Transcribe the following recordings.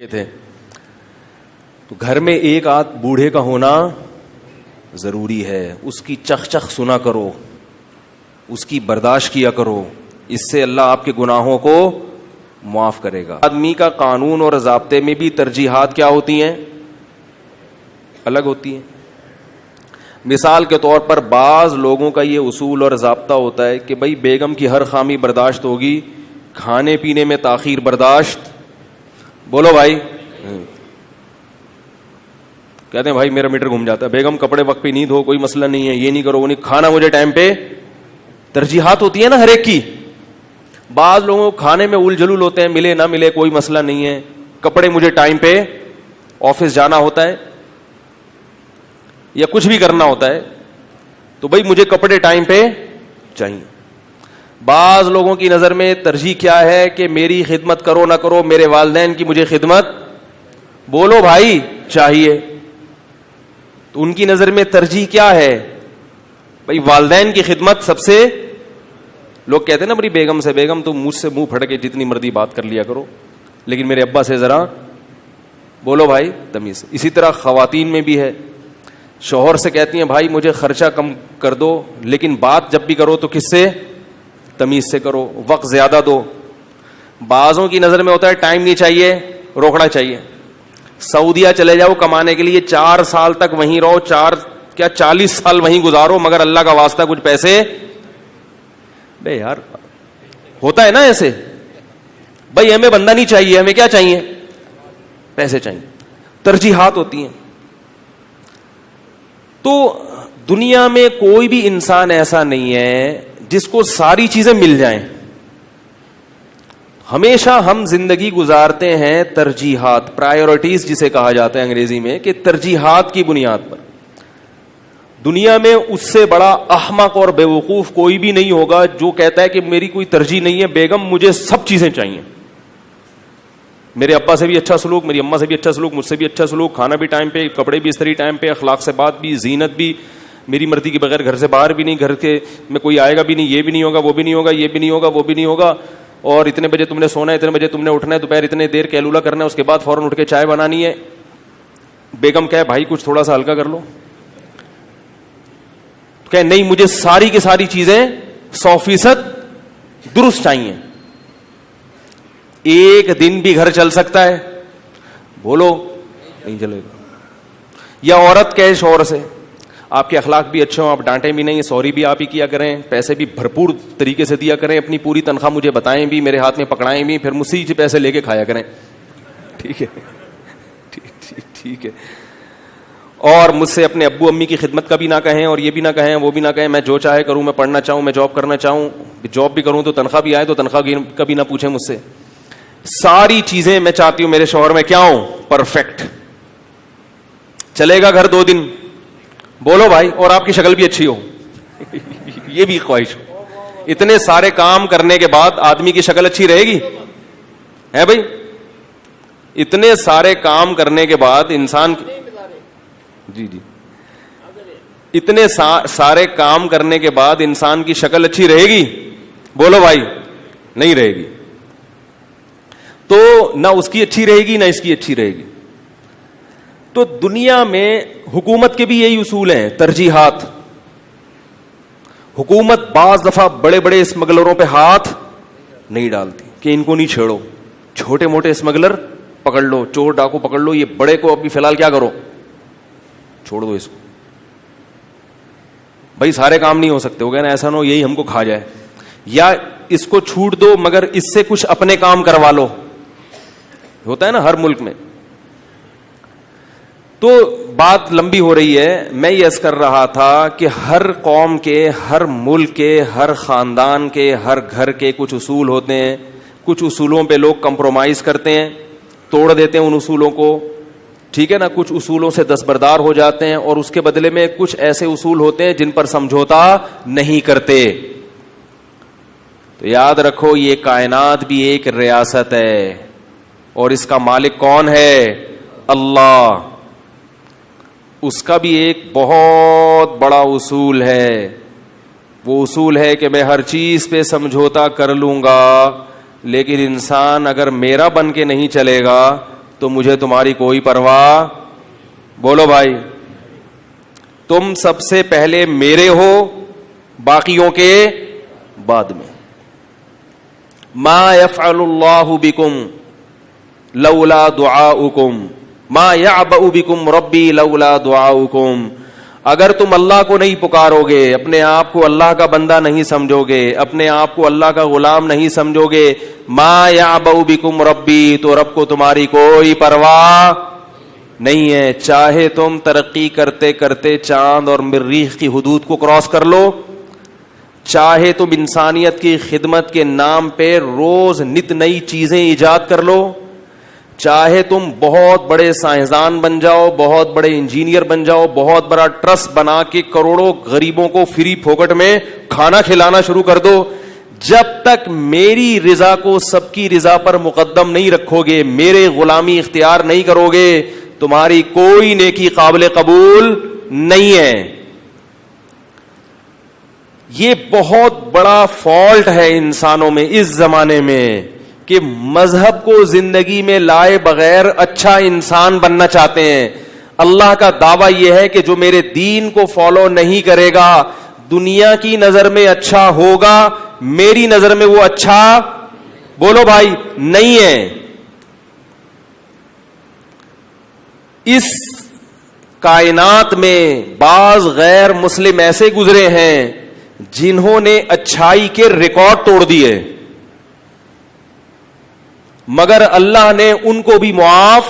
تھے تو گھر میں ایک آدھ بوڑھے کا ہونا ضروری ہے. اس کی چخ چخ سنا کرو, اس کی برداشت کیا کرو, اس سے اللہ آپ کے گناہوں کو معاف کرے گا. آدمی کا قانون اور ضابطے میں بھی ترجیحات کیا ہوتی ہیں؟ الگ ہوتی ہیں. مثال کے طور پر بعض لوگوں کا یہ اصول اور ضابطہ ہوتا ہے کہ بھائی بیگم کی ہر خامی برداشت ہوگی, کھانے پینے میں تاخیر برداشت. بولو بھائی. کہتے ہیں بھائی میرا میٹر گھوم جاتا ہے, بیگم کپڑے وقت پہ نہیں دھو, کوئی مسئلہ نہیں ہے, یہ نہیں کرو وہ نہیں, کھانا مجھے ٹائم پہ. ترجیحات ہوتی ہے نا ہر ایک کی. بعض لوگوں کو کھانے میں الجھ جلول ہوتے ہیں, ملے نہ ملے کوئی مسئلہ نہیں ہے, کپڑے مجھے ٹائم پہ آفس جانا ہوتا ہے یا کچھ بھی کرنا ہوتا ہے تو بھائی مجھے کپڑے ٹائم پہ چاہیے. بعض لوگوں کی نظر میں ترجیح کیا ہے کہ میری خدمت کرو نہ کرو, میرے والدین کی مجھے خدمت, بولو بھائی, چاہیے. تو ان کی نظر میں ترجیح کیا ہے؟ بھائی والدین کی خدمت سب سے. لوگ کہتے ہیں نا بڑی بیگم سے, بیگم تو مجھ سے منہ پھڑ کے جتنی مرضی بات کر لیا کرو, لیکن میرے ابا سے ذرا, بولو بھائی, تمیز. اسی طرح خواتین میں بھی ہے, شوہر سے کہتی ہیں بھائی مجھے خرچہ کم کر دو, لیکن بات جب بھی کرو تو کس سے؟ تمیز سے کرو, وقت زیادہ دو. بعضوں کی نظر میں ہوتا ہے ٹائم نہیں چاہیے, روکنا چاہیے. سعودیہ چلے جاؤ کمانے کے لیے, 4 سال تک وہیں رہو, 40 سال وہیں گزارو, مگر اللہ کا واسطہ کچھ پیسے. بے یار ہوتا ہے نا ایسے, بھائی ہمیں بندہ نہیں چاہیے, ہمیں کیا چاہیے؟ پیسے چاہیے. ترجیحات ہوتی ہیں. تو دنیا میں کوئی بھی انسان ایسا نہیں ہے جس کو ساری چیزیں مل جائیں. ہمیشہ ہم زندگی گزارتے ہیں ترجیحات, پرائیورٹیز جسے کہا جاتا ہے انگریزی میں, کہ ترجیحات کی بنیاد پر. دنیا میں اس سے بڑا احمق اور بیوقوف کوئی بھی نہیں ہوگا جو کہتا ہے کہ میری کوئی ترجیح نہیں ہے, بیگم مجھے سب چیزیں چاہیے, میرے ابا سے بھی اچھا سلوک, میری اماں سے بھی اچھا سلوک, مجھ سے بھی اچھا سلوک, کھانا بھی ٹائم پہ, کپڑے بھی استری ٹائم پہ, اخلاق سے بات بھی, زینت بھی, میری مرضی کے بغیر گھر سے باہر بھی نہیں, گھر کے میں کوئی آئے گا بھی نہیں, یہ بھی نہیں ہوگا, وہ بھی نہیں ہوگا, یہ بھی نہیں ہوگا, وہ بھی نہیں ہوگا, اور اتنے بجے تم نے سونا ہے, اتنے بجے تم نے اٹھنا ہے, دوپہر اتنے دیر کیلولا کرنا ہے, اس کے بعد فوراً اٹھ کے چائے بنانی ہے. بیگم کہے بھائی کچھ تھوڑا سا ہلکا کر لو, کہ نہیں مجھے ساری کی ساری چیزیں 100% درست چاہیے. ایک دن بھی گھر چل سکتا ہے؟ بولو نہیں چلے گا. یا عورت کہے شوہر سے آپ کے اخلاق بھی اچھے ہوں, آپ ڈانٹیں بھی نہیں, سوری بھی آپ ہی کیا کریں, پیسے بھی بھرپور طریقے سے دیا کریں, اپنی پوری تنخواہ مجھے بتائیں بھی, میرے ہاتھ میں پکڑائیں بھی, پھر مجھ سے ہی پیسے لے کے کھایا کریں. ٹھیک ہے, ٹھیک ہے. اور مجھ سے اپنے ابو امی کی خدمت کا بھی نہ کہیں, اور یہ بھی نہ کہیں, وہ بھی نہ کہیں, میں جو چاہے کروں, میں پڑھنا چاہوں, میں جاب کرنا چاہوں, جاب بھی کروں تو تنخواہ بھی آئے, تو تنخواہ کا بھی نہ پوچھیں مجھ سے. ساری چیزیں میں چاہتی ہوں میرے شوہر میں کیا ہوں؟ پرفیکٹ. چلے گا گھر 2 دن؟ بولو بھائی, اور آپ کی شکل بھی اچھی ہو, یہ بھی خواہش ہو. اتنے سارے کام کرنے کے بعد آدمی کی شکل اچھی رہے گی؟ ہے بھائی, اتنے سارے کام کرنے کے بعد انسان, جی اتنے سارے کام کرنے کے بعد انسان کی شکل اچھی رہے گی؟ بولو بھائی, نہیں رہے گی. تو نہ اس کی اچھی رہے گی نہ اس کی اچھی رہے گی. تو دنیا میں حکومت کے بھی یہی اصول ہیں, ترجیحات. حکومت بعض دفعہ بڑے بڑے اسمگلروں پہ ہاتھ نہیں ڈالتی کہ ان کو نہیں چھیڑو, چھوٹے موٹے اسمگلر پکڑ لو, چور ڈاکو پکڑ لو, یہ بڑے کو ابھی فی الحال کیا کرو, چھوڑ دو اس کو. بھائی سارے کام نہیں ہو سکتے, وہ کہنا ایسا نہ ہو یہی ہم کو کھا جائے, یا اس کو چھوٹ دو مگر اس سے کچھ اپنے کام کروا لو. ہوتا ہے نا ہر ملک میں. تو بات لمبی ہو رہی ہے, میں یہ عرض کر رہا تھا کہ ہر قوم کے, ہر ملک کے, ہر خاندان کے, ہر گھر کے کچھ اصول ہوتے ہیں. کچھ اصولوں پہ لوگ کمپرومائز کرتے ہیں, توڑ دیتے ہیں ان اصولوں کو, ٹھیک ہے نا, کچھ اصولوں سے دستبردار ہو جاتے ہیں, اور اس کے بدلے میں کچھ ایسے اصول ہوتے ہیں جن پر سمجھوتا نہیں کرتے. تو یاد رکھو یہ کائنات بھی ایک ریاست ہے, اور اس کا مالک کون ہے؟ اللہ. اس کا بھی ایک بہت بڑا اصول ہے وہ اصول ہے کہ میں ہر چیز پہ سمجھوتا کر لوں گا، لیکن انسان اگر میرا بن کے نہیں چلے گا تو مجھے تمہاری کوئی پرواہ. بولو بھائی، تم سب سے پہلے میرے ہو، باقیوں کے بعد میں. ما يفعل اللہ بکم لولا دعاؤکم ما يعبأ بکم ربی لولا دعاؤکم. اگر تم اللہ کو نہیں پکارو گے، اپنے آپ کو اللہ کا بندہ نہیں سمجھو گے، اپنے آپ کو اللہ کا غلام نہیں سمجھو گے، ما يعبأ بکم ربی، تو رب کو تمہاری کوئی پرواہ نہیں ہے. چاہے تم ترقی کرتے کرتے چاند اور مریخ کی حدود کو کراس کر لو، چاہے تم انسانیت کی خدمت کے نام پہ روز نت نئی چیزیں ایجاد کر لو، چاہے تم بہت بڑے سائنسدان بن جاؤ، بہت بڑے انجینئر بن جاؤ، بہت بڑا ٹرسٹ بنا کے کروڑوں غریبوں کو فری پھوکٹ میں کھانا کھلانا شروع کر دو، جب تک میری رضا کو سب کی رضا پر مقدم نہیں رکھو گے، میرے غلامی اختیار نہیں کرو گے، تمہاری کوئی نیکی قابل قبول نہیں ہے. یہ بہت بڑا فالٹ ہے انسانوں میں اس زمانے میں کہ مذہب کو زندگی میں لائے بغیر اچھا انسان بننا چاہتے ہیں. اللہ کا دعویٰ یہ ہے کہ جو میرے دین کو فالو نہیں کرے گا دنیا کی نظر میں اچھا ہوگا، میری نظر میں وہ اچھا، بولو بھائی، نہیں ہے. اس کائنات میں بعض غیر مسلم ایسے گزرے ہیں جنہوں نے اچھائی کے ریکارڈ توڑ دیے، مگر اللہ نے ان کو بھی معاف،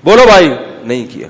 بولو بھائی، نہیں کیا.